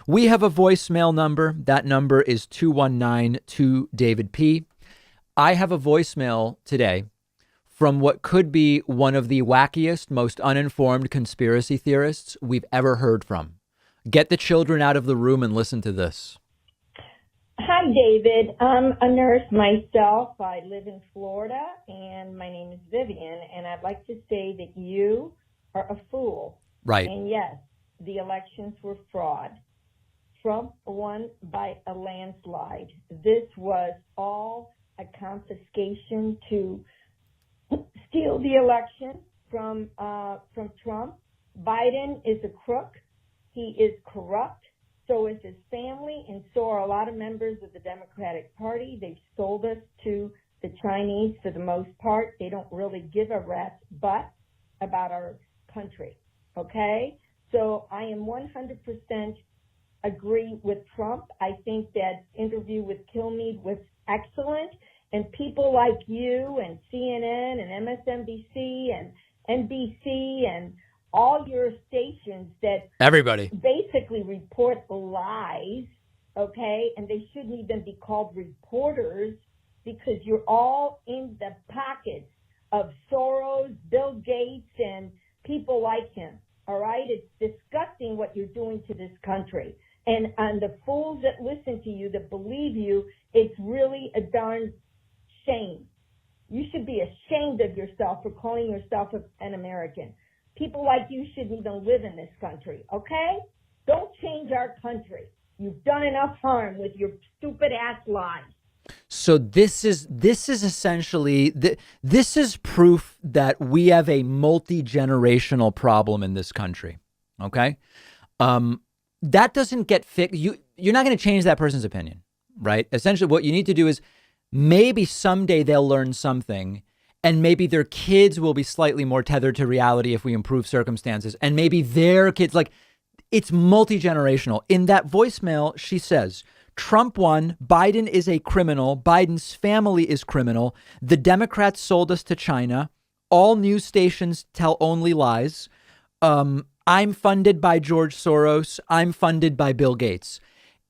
We have a voicemail number. That number is 219-2-DAVID-P. I have a voicemail today from what could be one of the wackiest, most uninformed conspiracy theorists we've ever heard from. Get the children out of the room and listen to this. Hi, David. I'm a nurse myself. I live in Florida, and my name is Vivian, and I'd like to say that you are a fool. Right. And yes, the elections were fraud. Trump won by a landslide. This was all a confiscation to steal the election from Trump. Biden is a crook. He is corrupt. So is his family, and so are a lot of members of the Democratic Party. They've sold us to the Chinese for the most part. They don't really give a rat's butt about our country, okay? So I am 100% agree with Trump. I think that interview with Kilmeade was excellent, and people like you and CNN and MSNBC and NBC and all your stations that everybody basically report lies, okay? And they shouldn't even be called reporters because you're all in the pockets of Soros, Bill Gates, and people like him, all right? It's disgusting what you're doing to this country. And the fools that listen to you, that believe you, it's really a darn shame. You should be ashamed of yourself for calling yourself an American. People like you shouldn't even live in this country, okay? Don't change our country. You've done enough harm with your stupid ass lies. So this is essentially this is proof that we have a multi-generational problem in this country. Okay, that doesn't get fixed. You're not going to change that person's opinion, right? Essentially, what you need to do is maybe someday they'll learn something. And maybe their kids will be slightly more tethered to reality if we improve circumstances. And maybe their kids, like, it's multi-generational. In that voicemail, she says, Trump won. Biden is a criminal. Biden's family is criminal. The Democrats sold us to China. All news stations tell only lies. I'm funded by George Soros. I'm funded by Bill Gates.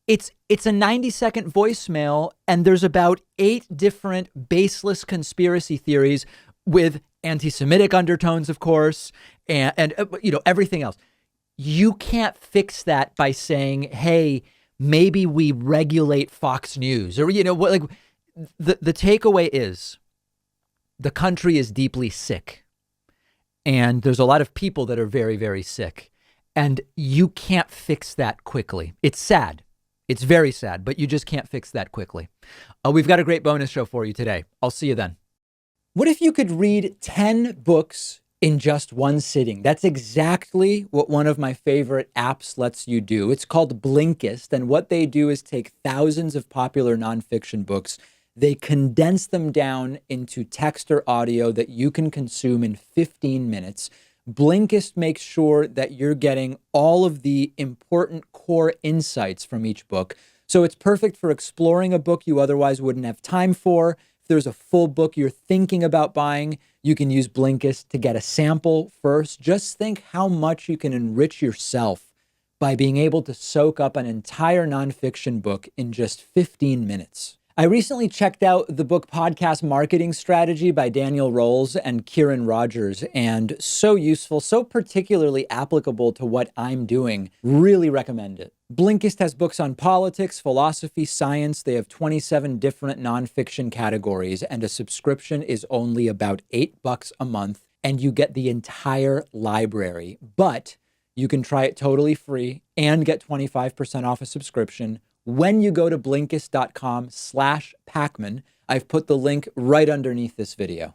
It's a 90-second voicemail, and there's about 8 different baseless conspiracy theories with anti-Semitic undertones, of course, and everything else. You can't fix that by saying, hey, maybe we regulate Fox News, or the takeaway is the country is deeply sick, and there's a lot of people that are very, very sick, and you can't fix that quickly. It's sad. It's very sad, but you just can't fix that quickly. We've got a great bonus show for you today. I'll see you then. What if you could read 10 books in just one sitting? That's exactly what one of my favorite apps lets you do. It's called Blinkist, and what they do is take thousands of popular nonfiction books. They condense them down into text or audio that you can consume in 15 minutes. Blinkist makes sure that you're getting all of the important core insights from each book. So it's perfect for exploring a book you otherwise wouldn't have time for. If there's a full book you're thinking about buying, you can use Blinkist to get a sample first. Just think how much you can enrich yourself by being able to soak up an entire nonfiction book in just 15 minutes. I recently checked out the book Podcast Marketing Strategy by Daniel Rolls and Kieran Rogers, and so useful, so particularly applicable to what I'm doing. Really recommend it. Blinkist has books on politics, philosophy, science. They have 27 different nonfiction categories, and a subscription is only about $8 a month, and you get the entire library. But you can try it totally free and get 25% off a subscription when you go to Blinkist.com/Pakman. I've put the link right underneath this video.